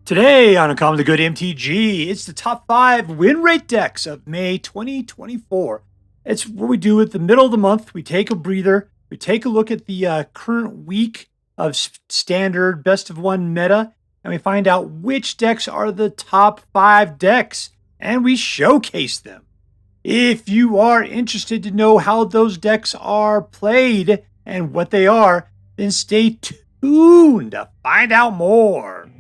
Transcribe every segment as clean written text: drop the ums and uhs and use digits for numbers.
Today on Uncommon the Good MTG, it's the top 5 win rate decks of May 2024. It's what we do at the middle of the month. We take a breather. We take a look at the current week of standard best of one meta, and we find out which decks are the top 5 decks, and we showcase them. If you are interested to know how those decks are played and what they are, then stay tuned to find out more.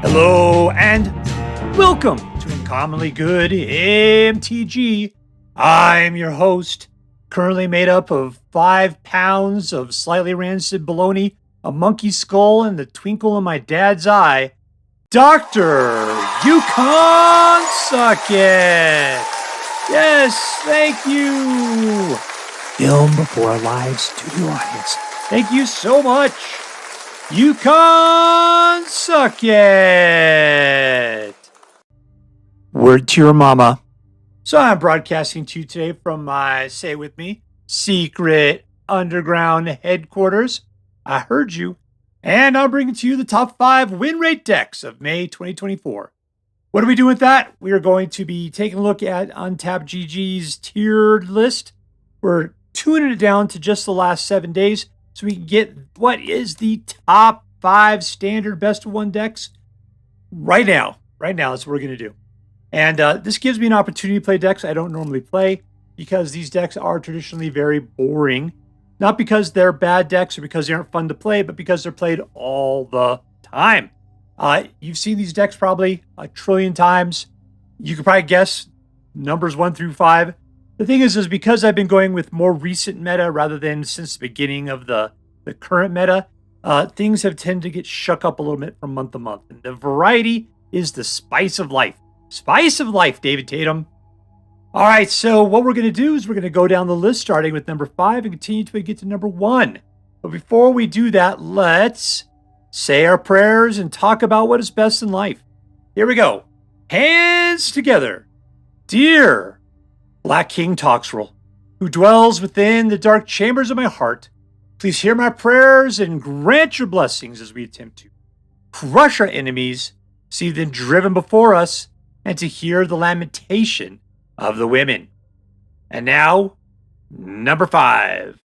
Hello and welcome to Uncommonly Good MTG. I am your host, currently made up of 5 pounds of slightly rancid bologna, a monkey skull, and the twinkle in my dad's eye, Dr. Yukon Suckett. Yes, thank you. Film before a live studio audience. Thank you so much. Yukon Suckett. Word to your mama. So I'm broadcasting to you today from my, say it with me, secret underground headquarters. I heard you. And I'm bringing to you the top 5 win rate decks of May 2024. What are we doing with that? We are going to be taking a look at Untapped GG's tiered list. We're tuning it down to just the last 7 days, so we can get what is the top 5 standard best of one decks right now. Right now, that's what we're going to do. And this gives me an opportunity to play decks I don't normally play, because these decks are traditionally very boring. Not because they're bad decks or because they aren't fun to play, but because they're played all the time. You've seen these decks probably a trillion times. You could probably guess numbers 1 through 5. The thing is because I've been going with more recent meta rather than since the beginning of the current meta, things have tended to get shook up a little bit from month to month. And the variety is the spice of life. Spice of life, David Tatum. All right, so what we're going to do is we're going to go down the list starting with number 5 and continue till we get to number 1. But before we do that, let's say our prayers and talk about what is best in life. Here we go. Hands together. Dear Black King Toxrel, who dwells within the dark chambers of my heart, please hear my prayers and grant your blessings as we attempt to crush our enemies, see them driven before us, and to hear the lamentation of the women. And now, number 5.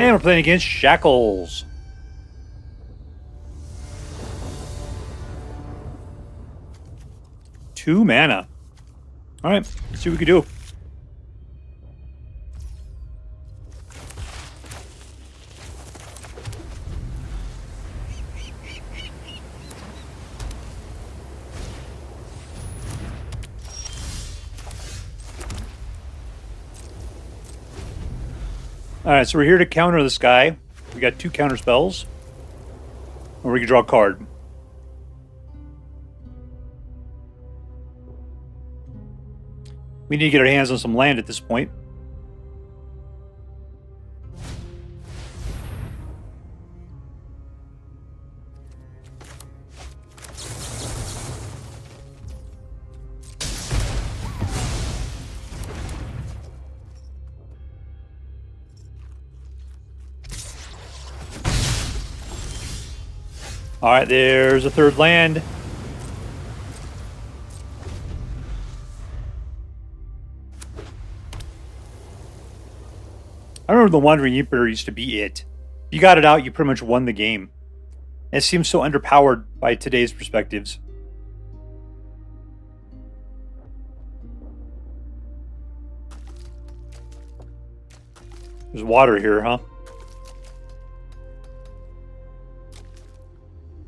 And we're playing against Shackles. Two mana. All right, let's see what we can do. All right, so we're here to counter this guy. We got 2 counter spells. Or we can draw a card. We need to get our hands on some land at this point. All right, there's a 3rd land. I remember the Wandering Emperor used to be it. If you got it out, you pretty much won the game. It seems so underpowered by today's perspectives. There's water here, huh?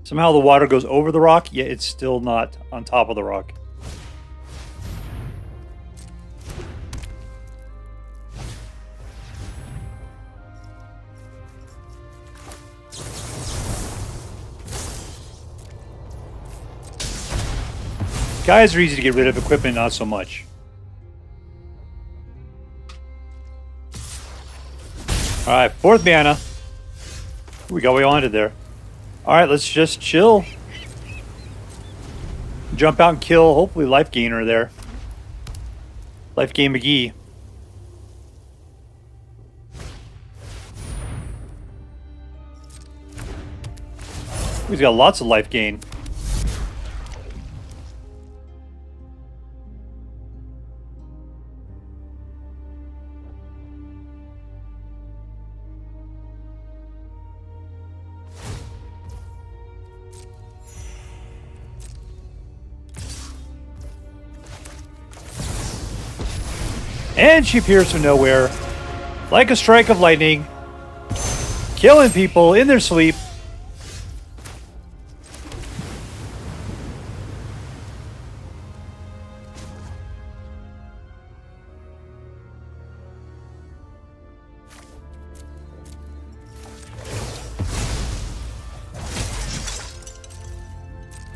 Somehow the water goes over the rock, yet it's still not on top of the rock. Guys are easy to get rid of, equipment not so much. Alright, 4th mana. We got what we wanted there. All right, let's just chill. Jump out and kill, hopefully, Life Gainer there. Life Gain McGee. He's got lots of life gain. And she appears from nowhere, like a strike of lightning, killing people in their sleep.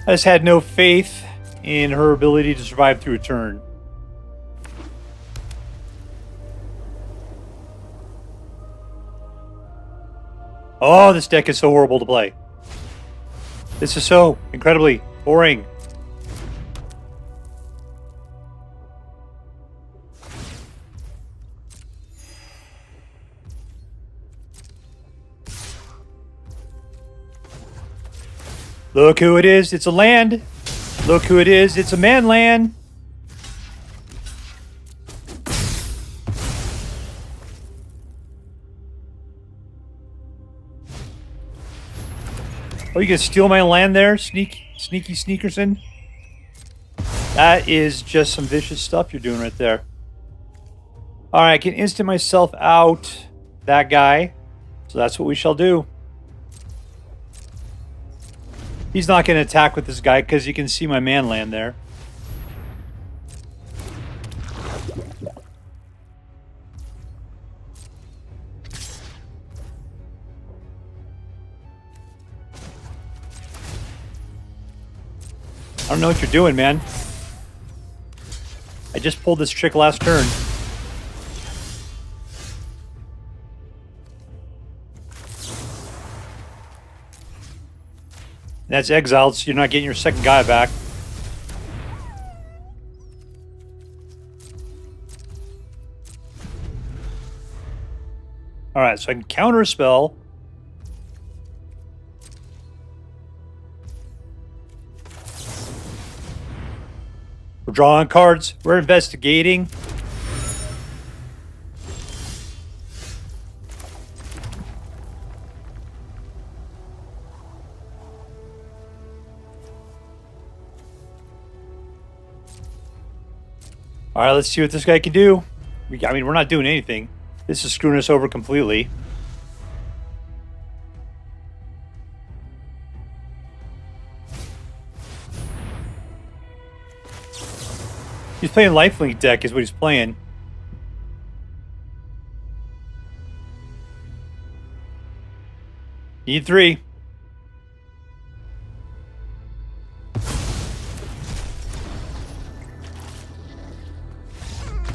I just had no faith in her ability to survive through a turn. Oh, this deck is so horrible to play. This is so incredibly boring. Look who it is. It's a land. Look who it is. It's a man land. Oh, you gonna steal my land there, sneaky Sneakerson? That is just some vicious stuff you're doing right there. All right, I can instant myself out that guy. So that's what we shall do. He's not going to attack with this guy because you can see my man land there. I don't know what you're doing, man. I just pulled this trick last turn. That's exiled, so you're not getting your second guy back. Alright, so I can counter a spell. We're drawing cards. We're investigating. All right, let's see what this guy can do. I mean, we're not doing anything. This is screwing us over completely. He's playing lifelink deck is what he's playing. Need 3.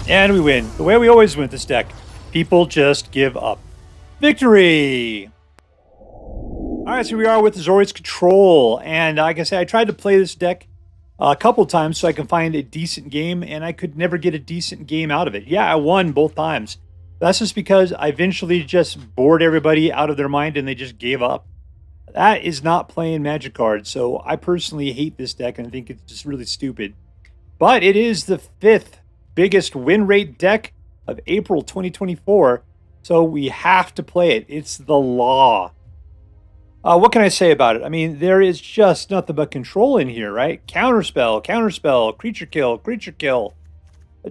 And we win. The way we always win with this deck. People just give up. Victory! Alright, so we are with Azorius Control. And like I said, I tried to play this deck a couple times so I can find a decent game, and I could never get a decent game out of it. Yeah, I won both times. That's just because I eventually just bored everybody out of their mind and they just gave up. That is not playing Magic cards, so I personally hate this deck and I think it's just really stupid. But it is the 5th biggest win rate deck of April 2024, so we have to play it. It's the law. What can I say about it? I mean, there is just nothing but control in here, right? Counterspell, counterspell, creature kill,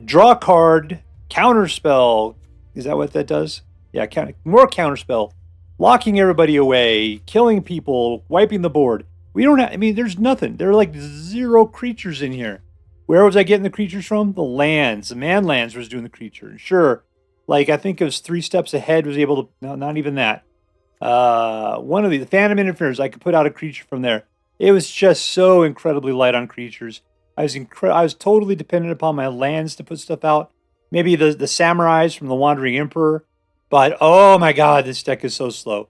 draw card, counterspell. Is that what that does? Yeah, more counterspell. Locking everybody away, killing people, wiping the board. We don't have, I mean, there's nothing. There are like 0 creatures in here. Where was I getting the creatures from? The lands. The man lands was doing the creature. Sure, like I think it was 3 steps ahead was able to, no, not even that. One of the Phantom Interference, I could put out a creature from there. It was just so incredibly light on creatures. I was totally dependent upon my lands to put stuff out. Maybe the Samurais from the Wandering Emperor. But, oh my god, this deck is so slow.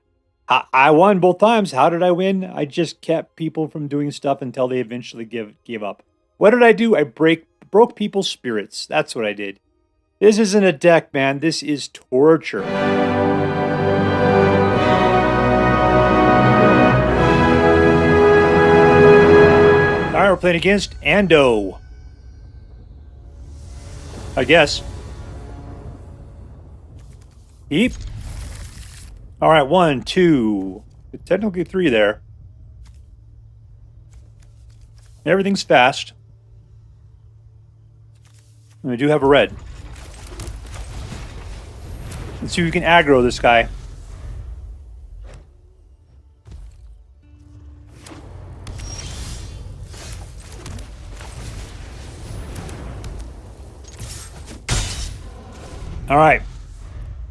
I won both times. How did I win? I just kept people from doing stuff until they eventually gave up. What did I do? I broke people's spirits. That's what I did. This isn't a deck, man. This is torture. All right, we're playing against Ando. I guess. Eep. All right, 1, 2, technically 3 there. Everything's fast. And we do have a red. Let's see if we can aggro this guy. All right.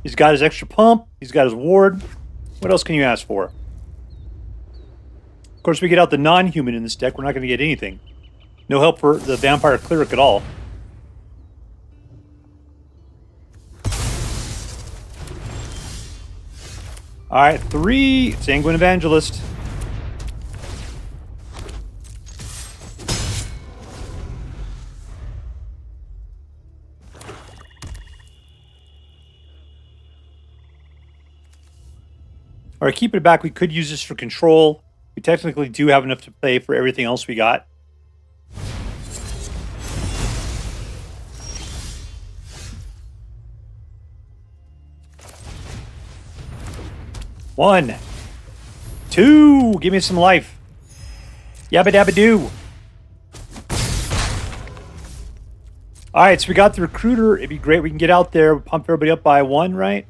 He's got his extra pump. He's got his ward. What else can you ask for? Of course, we get out the non-human in this deck. We're not going to get anything. No help for the vampire cleric at all. All right, 3 Sanguine Evangelist. All right, keep it back. We could use this for control. We technically do have enough to play for everything else we got. One, 2, give me some life. Yabba dabba doo. All right, so we got the recruiter. It'd be great. We can get out there, pump everybody up by 1, right?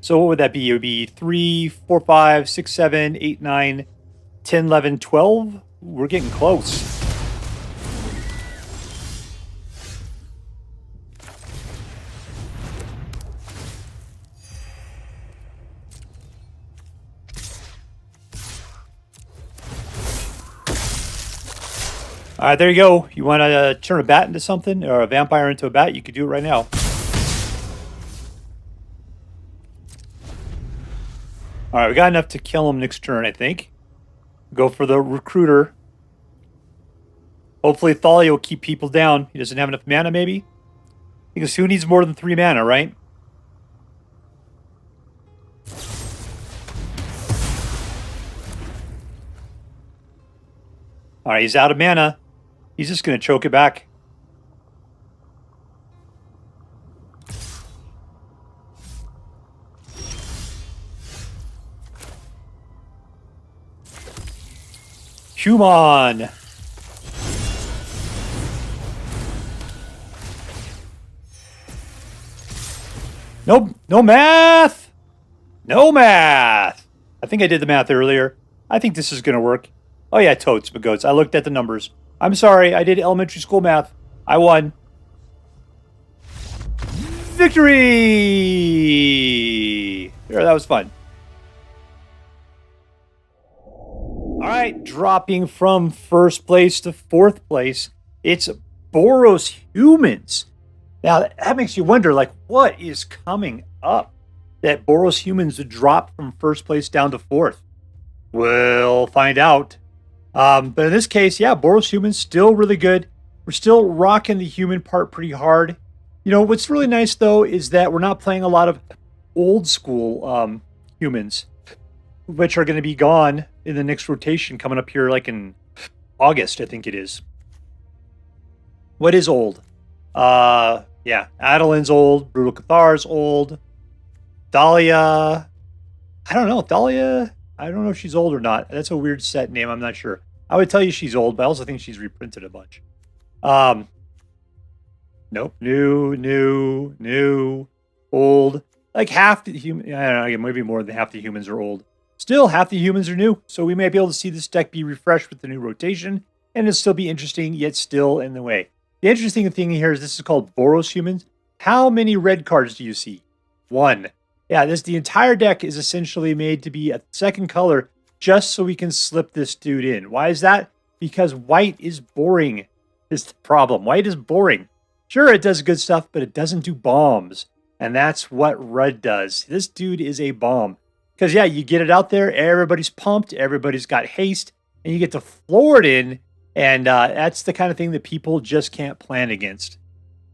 So what would that be? It would be 3, 4, 5, 6, 7, 8, 9, 10, 11, 12. We're getting close. All right, there you go. You want to turn a bat into something or a vampire into a bat? You could do it right now. All right, we got enough to kill him next turn, I think. Go for the recruiter. Hopefully Thalia will keep people down. He doesn't have enough mana, maybe? Because who needs more than 3 mana, right? All right, he's out of mana. He's just going to choke it back. Human. Nope, no math. No math. I think I did the math earlier. I think this is going to work. Oh yeah, totes, but goats. I looked at the numbers. I'm sorry, I did elementary school math. I won. Victory! There, that was fun. All right, dropping from 1st place to 4th place, it's Boros Humans. Now, that makes you wonder, like, what is coming up that Boros Humans would drop from 1st place down to 4th? We'll find out. But in this case, yeah, Boros Humans still really good. We're still rocking the human part pretty hard. You know, what's really nice, though, is that we're not playing a lot of old school humans, which are going to be gone in the next rotation coming up here, like in August, I think it is. What is old? Yeah, Adelin's old. Brutal Cathar's old. Dahlia. I don't know. Dahlia, I don't know if she's old or not. That's a weird set name. I'm not sure. I would tell you she's old, but I also think she's reprinted a bunch. Nope. New, old. Like half the human. I don't know. Maybe more than half the humans are old. Still, half the humans are new. So we may be able to see this deck be refreshed with the new rotation, and it'll still be interesting, yet still in the way. The interesting thing here is this is called Boros Humans. How many red cards do you see? 1. Yeah, the entire deck is essentially made to be a second color just so we can slip this dude in. Why is that? Because white is boring is the problem. White is boring. Sure, it does good stuff, but it doesn't do bombs. And that's what red does. This dude is a bomb. Because, yeah, you get it out there, everybody's pumped, everybody's got haste, and you get to floor it in, and that's the kind of thing that people just can't plan against.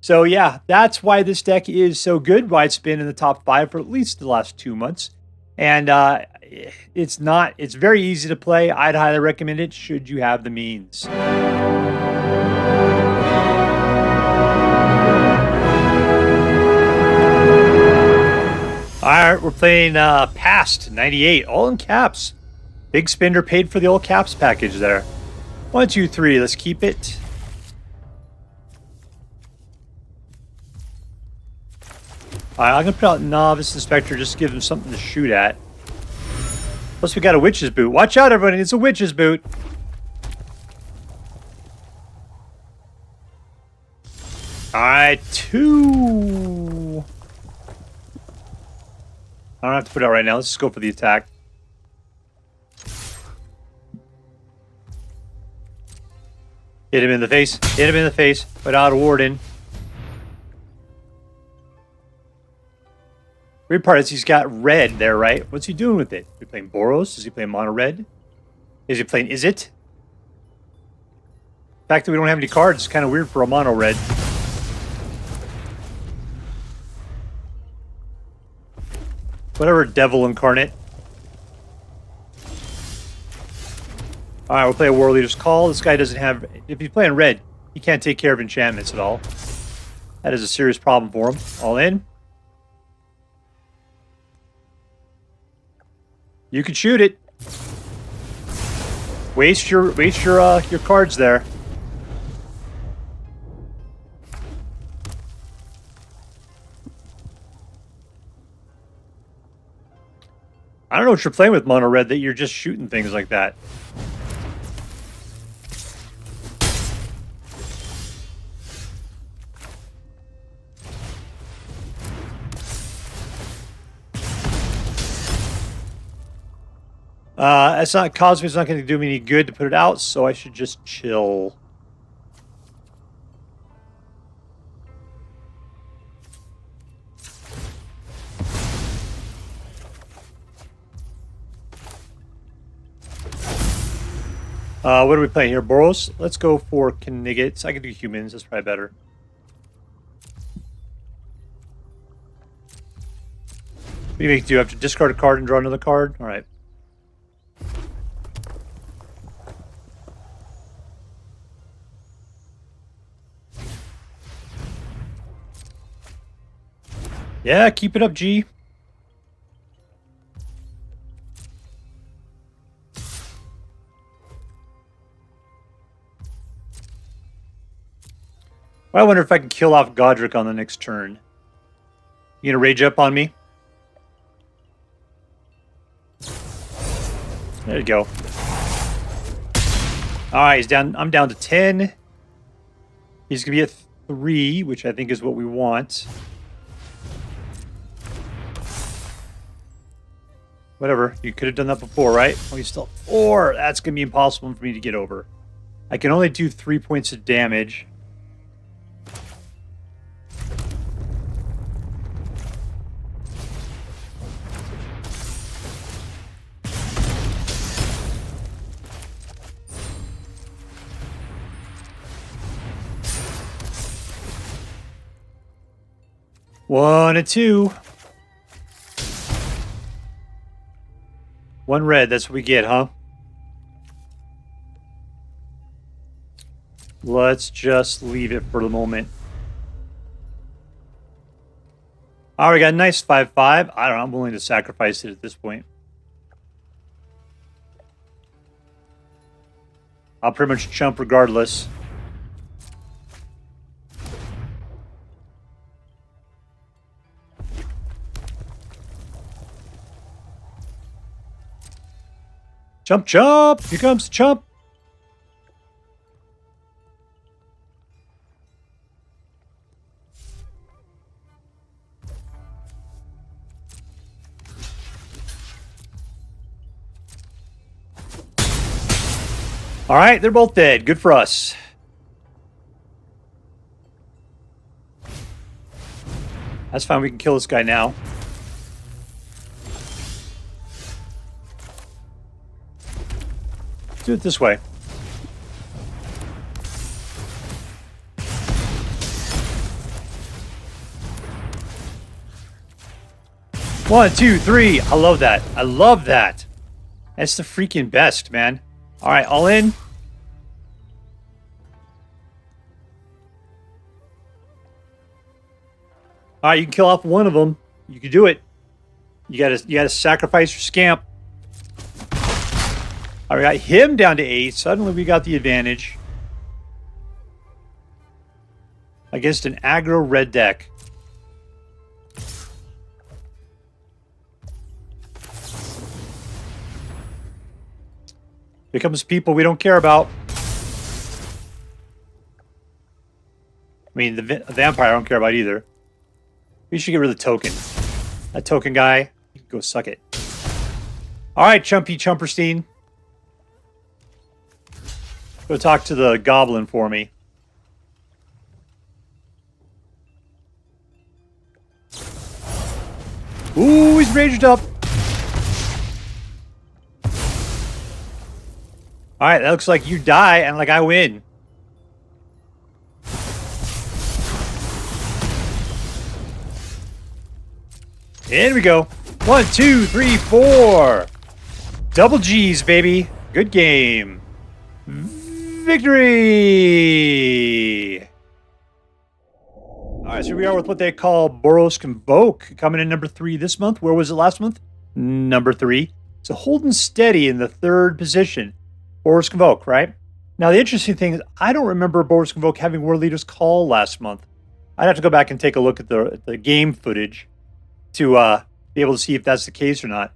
So, yeah, that's why this deck is so good, why it's been in the top 5 for at least the last 2 months. And it's very easy to play. I'd highly recommend it should you have the means. All right, we're playing Past 98, all in caps. Big spender paid for the old caps package there. 1, 2, 3, let's keep it. All right, I'm going to put out Novice Inspector just to give them something to shoot at. Plus, we got a Witch's Boot. Watch out, everybody, it's a Witch's Boot. All right, 2. I don't have to put it out right now. Let's just go for the attack. Hit him in the face. Hit him in the face. Without a warden. Weird part is he's got red there, right? What's he doing with it? Is he playing Boros? Is he playing mono red? Is he playing Is It? The fact that we don't have any cards is kind of weird for a mono red. Whatever, Devil Incarnate. Alright, we'll play a War Leader's Call. This guy doesn't have... If he's playing red, he can't take care of enchantments at all. That is a serious problem for him. All in. You can shoot it. Waste your cards there. I don't know what you're playing with mono red that you're just shooting things like that. It's not Cosmic's not going to do me any good to put it out, so I should just chill. What are we playing here? Boros? Let's go for Knigets. I can do humans. That's probably better. What do you make? Do you have to discard a card and draw another card? All right. Yeah, keep it up, G. I wonder if I can kill off Godric on the next turn. You gonna rage up on me? There you go. Alright, he's down. I'm down to 10. He's gonna be at 3, which I think is what we want. Whatever. You could have done that before, right? Oh, he's still 4. That's gonna be impossible for me to get over. I can only do 3 points of damage. One and 2. 1 red, that's what we get, huh? Let's just leave it for the moment. All right, we got a nice 5/5. I don't know, I'm willing to sacrifice it at this point. I'll pretty much chump regardless. Chump, chump! Here comes the chump! Alright, they're both dead. Good for us. That's fine, we can kill this guy now. do it this way. One, two, three. I love that. I love that. That's the freaking best, man. All right, all in. All right, you can kill off one of them. You can do it. You gotta sacrifice your scamp. All right, we got him down to 8. Suddenly we got the advantage against an aggro red deck. Here comes people we don't care about. I mean, the vampire I don't care about either. We should get rid of the token. That token guy, you can go suck it. All right, Chumpy Chumperstein. Go talk to the goblin for me. Ooh, he's raged up. All right, that looks like you die and like I win. In we go. 1, 2, 3, 4. Double G's, baby. Good game. Victory! All right, so here we are with what they call Boros Convoke, coming in number 3 this month. Where was it last month? Number 3. So holding steady in the 3rd position. Boros Convoke, right? Now, the interesting thing is I don't remember Boros Convoke having World Leaders Call last month. I'd have to go back and take a look at the game footage to be able to see if that's the case or not.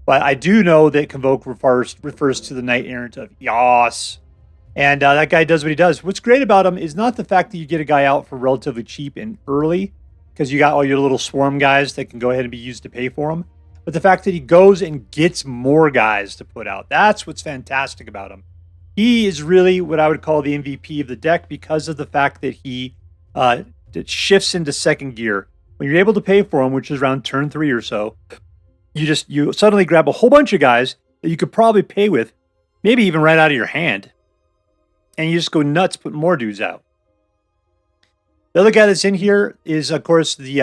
But I do know that Convoke refers to the Knight Errant of Yas. And that guy does what he does. What's great about him is not the fact that you get a guy out for relatively cheap and early, because you got all your little swarm guys that can go ahead and be used to pay for him, but the fact that he goes and gets more guys to put out. That's what's fantastic about him. He is really what I would call the MVP of the deck because of the fact that he shifts into second gear. When you're able to pay for him, which is around turn 3 or so, you suddenly grab a whole bunch of guys that you could probably pay with, maybe even right out of your hand, and you just go nuts, put more dudes out. The other guy that's in here is, of course, the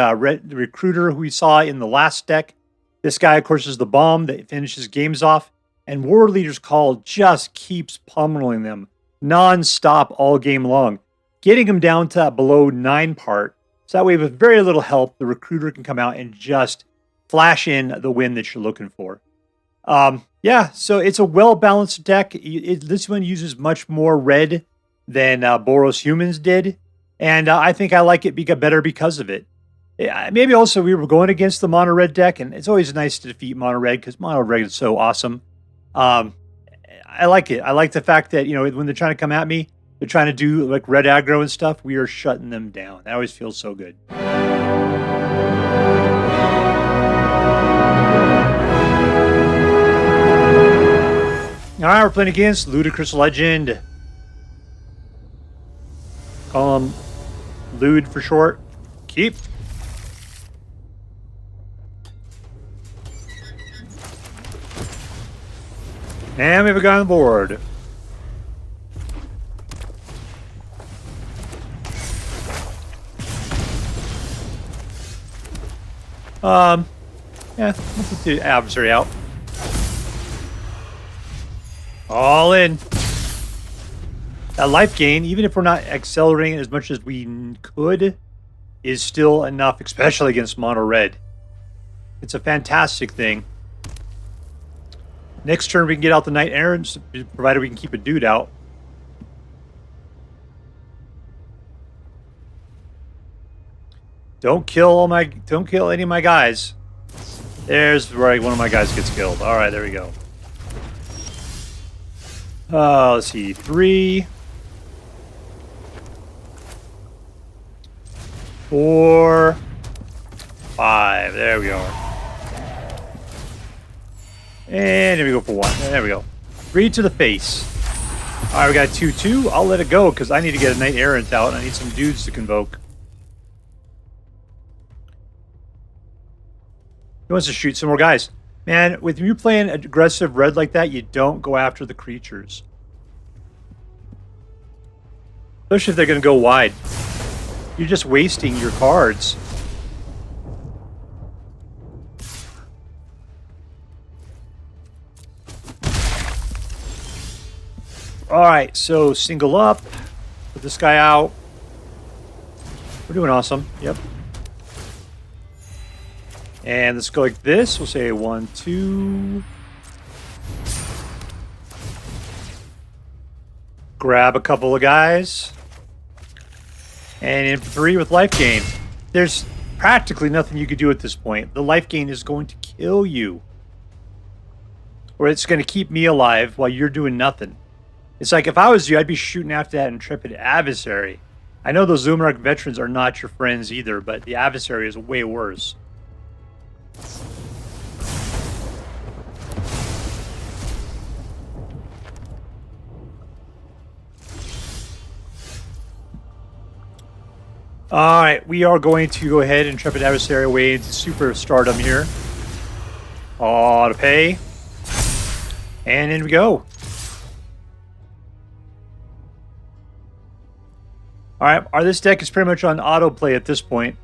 recruiter who we saw in the last deck. This guy, of course, is the bomb that finishes games off, and War Leader's Call just keeps pummeling them non-stop all game long, getting them down to that below 9 part. So that way, with very little help, the recruiter can come out and just flash in the win that you're looking for. Yeah, so it's a well-balanced deck. This one uses much more red than Boros Humans did, and I think I like it better because of it. Maybe also we were going against the mono red deck, and it's always nice to defeat mono red because mono red is so awesome. I like it. I like the fact that, you know, when they're trying to come at me, they're trying to do like red aggro and stuff. We are shutting them down. That always feels so good. All right, we're playing against LudicrousLegend. Call him Lud for short. Keep. And we have a guy on the board. Yeah, let's put the adversary out. All in. That life gain, even if we're not accelerating as much as we could, is still enough, especially against mono red. It's a fantastic thing. Next turn we can get out the Knight Errants, provided we can keep a dude out. Don't kill any of my guys. There's where one of my guys gets killed. All right, there we go. Let's see, 3, 4, 5. There we are. And here we go for 1. There we go. 3 to the face. All right, we got 2-2. I'll let it go because I need to get a Knight Errant out and I need some dudes to convoke. He wants to shoot some more guys. Man, with you playing aggressive red like that, you don't go after the creatures. Especially if they're going to go wide. You're just wasting your cards. Alright, so single up. Put this guy out. We're doing awesome. Yep. And let's go like this. We'll say 1, 2. Grab a couple of guys. And in 3 with life gain. There's practically nothing you could do at this point. The life gain is going to kill you. Or it's going to keep me alive while you're doing nothing. It's like if I was you, I'd be shooting after that intrepid adversary. I know those Zoomark veterans are not your friends either, but the adversary is way worse. Alright, we are going to go ahead and intrepid adversary away into super stardom here. Auto pay. And in we go. Alright, this deck is pretty much on autoplay at this point.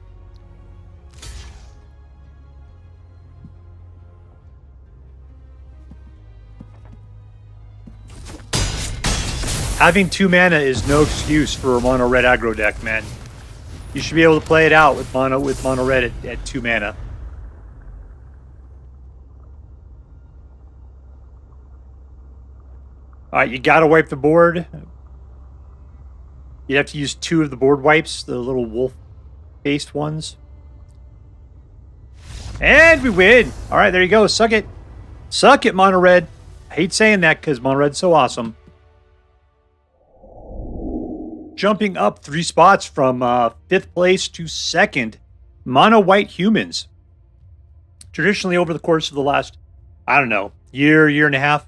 Having 2 mana is no excuse for a mono red aggro deck, man. You should be able to play it out with mono red at 2 mana. Alright, you gotta wipe the board. You'd have to use 2 of the board wipes, the little wolf-based ones. And we win! Alright, there you go. Suck it. Suck it, mono red. I hate saying that because mono red's so awesome. Jumping up 3 spots from 5th place to 2nd, Mono White Humans. Traditionally, over the course of the last, I don't know, year and a half,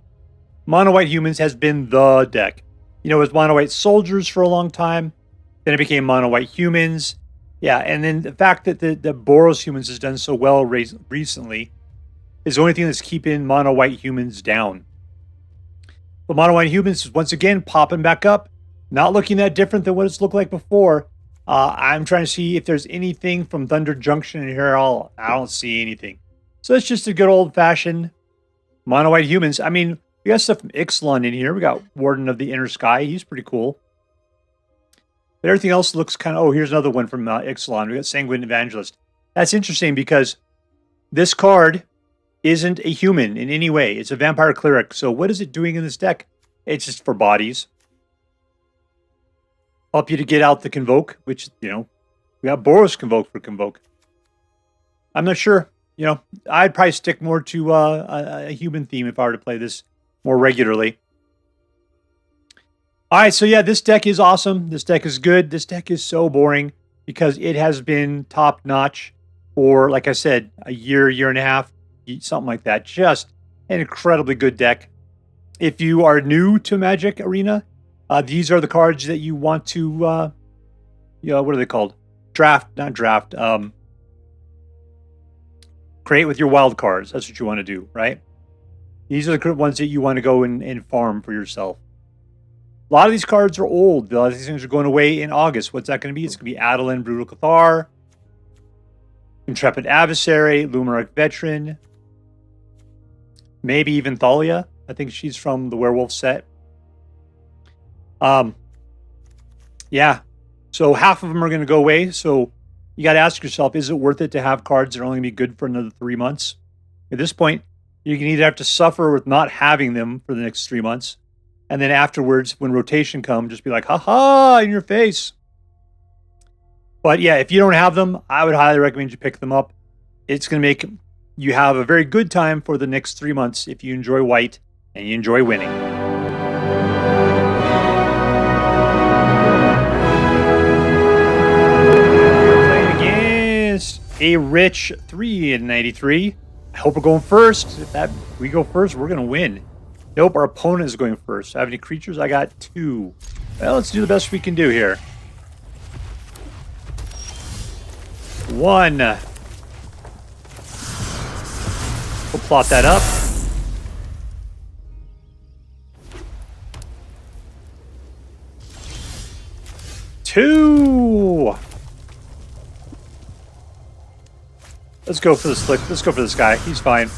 Mono White Humans has been the deck. You know, it was Mono White Soldiers for a long time. Then it became Mono White Humans. Yeah, and then the fact that the Boros Humans has done so well recently is the only thing that's keeping Mono White Humans down. But Mono White Humans is once again popping back up. Not looking that different than what it's looked like before. I'm trying to see if there's anything from Thunder Junction in here. I don't see anything. So it's just a good old-fashioned Mono White Humans. I mean, we got stuff from Ixalan in here. We got Warden of the Inner Sky. He's pretty cool. But everything else looks kind of... Oh, here's another one from Ixalan. We got Sanguine Evangelist. That's interesting because this card isn't a human in any way. It's a Vampire Cleric. So what is it doing in this deck? It's just for bodies. Help you to get out the Convoke, which, you know, we got Boros Convoke for Convoke. I'm not sure. You know, I'd probably stick more to a human theme if I were to play this more regularly. All right, so yeah, this deck is awesome. This deck is good. This deck is so boring because it has been top-notch for, like I said, a year and a half, something like that. Just an incredibly good deck. If you are new to Magic Arena, these are the cards that you want to, you know, what are they called? Not draft. Create with your wild cards. That's what you want to do, right? These are the ones that you want to go and farm for yourself. A lot of these cards are old. A lot of these things are going away in August. What's that going to be? It's going to be Adeline, Brutal Cathar, Intrepid Adversary, Luminarch Veteran, maybe even Thalia. I think she's from the Werewolf set. Yeah. So half of them are going to go away. So you got to ask yourself, is it worth it to have cards that are only going to be good for another 3 months? At this point, you can either have to suffer with not having them for the next 3 months, and then afterwards, when rotation comes, just be like, ha-ha, in your face. But yeah, if you don't have them, I would highly recommend you pick them up. It's going to make you have a very good time for the next 3 months if you enjoy white and you enjoy winning. A rich 393. I hope we're going first. If we go first, we're going to win. Nope, our opponent is going first. I have any creatures? I got 2. Well, let's do the best we can do here. 1. We'll plot that up. 2. Let's go for this. Let's go for this guy. He's fine.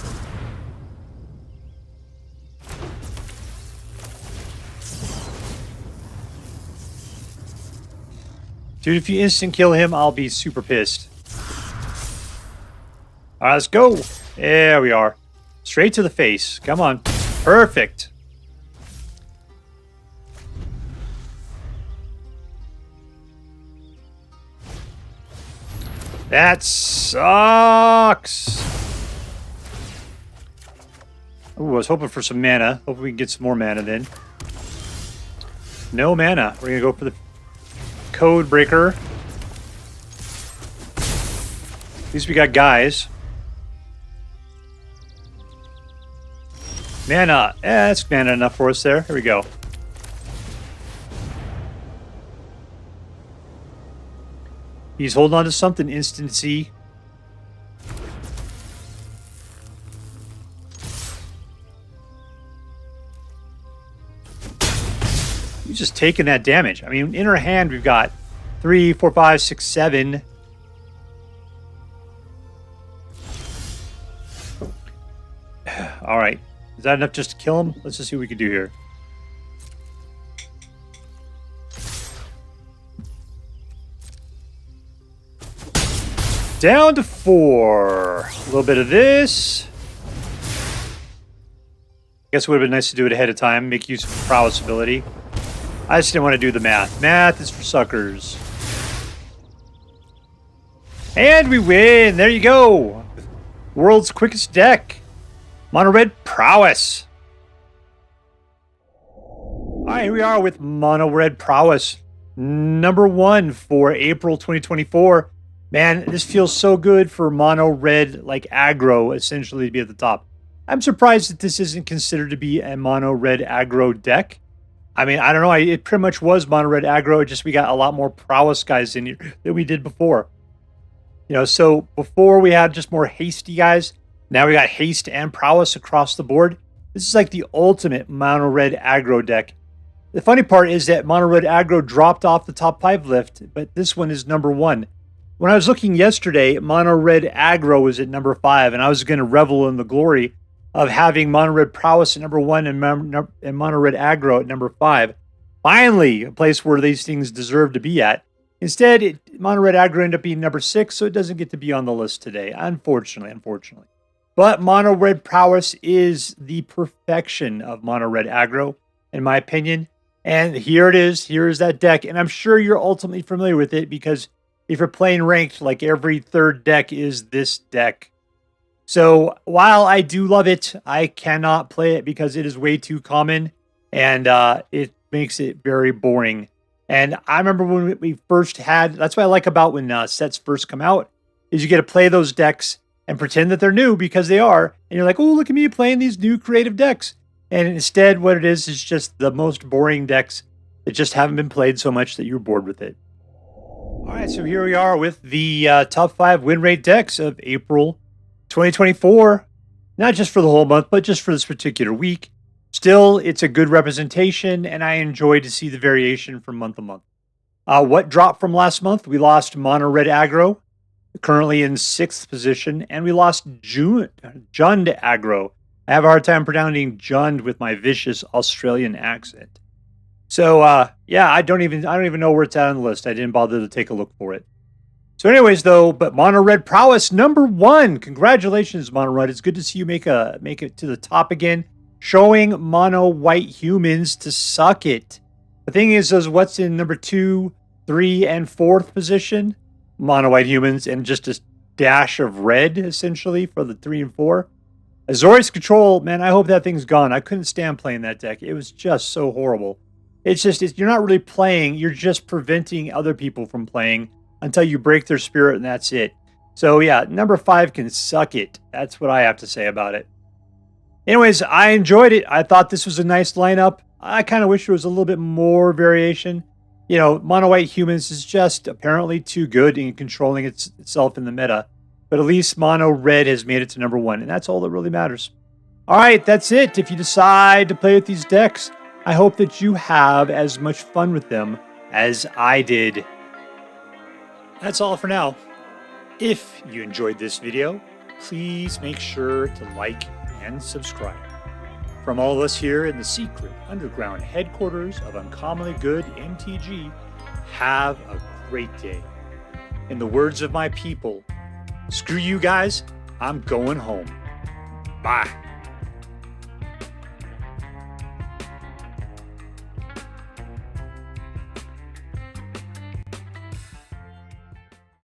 Dude, if you instant kill him, I'll be super pissed. All right, let's go. There we are. Straight to the face. Come on. Perfect. That sucks. Ooh, I was hoping for some mana. Hoping we can get some more mana then. No mana. We're going to go for the Code Breaker. At least we got guys. Mana. That's mana enough for us there. Here we go. He's holding on to something. Instancy. He's just taking that damage. I mean, in our hand, we've got 3, 4, 5, 6, 7. All right. Is that enough just to kill him? Let's just see what we can do here. Down to 4. A little bit of this. Guess it would have been nice to do it ahead of time. Make use of the Prowess ability. I just didn't want to do the math. Math is for suckers. And we win. There you go. World's quickest deck. Mono Red Prowess. All right, here we are with Mono Red Prowess. Number 1 for April 2024. Man, this feels so good for Mono Red, like aggro, essentially, to be at the top. I'm surprised that this isn't considered to be a Mono Red aggro deck. I mean, I don't know. It pretty much was Mono Red aggro. Just we got a lot more Prowess guys in here than we did before. You know, so before we had just more hasty guys. Now we got haste and Prowess across the board. This is like the ultimate Mono Red aggro deck. The funny part is that Mono Red aggro dropped off the top 5 list, but this one is number 1. When I was looking yesterday, Mono Red aggro was at number 5, and I was going to revel in the glory of having Mono Red Prowess at number 1 and Mono Red aggro at number 5. Finally, a place where these things deserve to be at. Instead, Mono Red aggro ended up being number 6, so it doesn't get to be on the list today, unfortunately. But Mono Red Prowess is the perfection of Mono Red aggro, in my opinion. And here it is. Here is that deck. And I'm sure you're ultimately familiar with it because if you're playing ranked, like every third deck is this deck. So while I do love it, I cannot play it because it is way too common and it makes it very boring. And I remember when we first had, that's what I like about when sets first come out, is you get to play those decks and pretend that they're new because they are. And you're like, oh, look at me playing these new creative decks. And instead, what it is just the most boring decks that just haven't been played so much that you're bored with it. All right, so here we are with the top 5 win rate decks of April 2024. Not just for the whole month, but just for this particular week. Still, it's a good representation, and I enjoy to see the variation from month to month. What dropped from last month? We lost Mono Red aggro, currently in 6th position, and we lost Jund Aggro. I have a hard time pronouncing Jund with my vicious Australian accent. So, yeah, I don't even know where it's at on the list. I didn't bother to take a look for it. So anyways, though, but Mono Red Prowess, number 1. Congratulations, Mono Red. It's good to see you make it to the top again. Showing Mono White Humans to suck it. The thing is what's in number 2, 3, and 4th position? Mono White Humans, and just a dash of red, essentially, for the 3 and 4. Azorius Control, man, I hope that thing's gone. I couldn't stand playing that deck. It was just so horrible. You're not really playing. You're just preventing other people from playing until you break their spirit, and that's it. So, yeah, number 5 can suck it. That's what I have to say about it. Anyways, I enjoyed it. I thought this was a nice lineup. I kind of wish there was a little bit more variation. You know, Mono White Humans is just apparently too good in controlling itself in the meta. But at least Mono Red has made it to number 1, and that's all that really matters. All right, that's it. If you decide to play with these decks, I hope that you have as much fun with them as I did. That's all for now. If you enjoyed this video, please make sure to like and subscribe. From all of us here in the secret underground headquarters of Uncommonly Good MTG, have a great day. In the words of my people, screw you guys, I'm going home. Bye.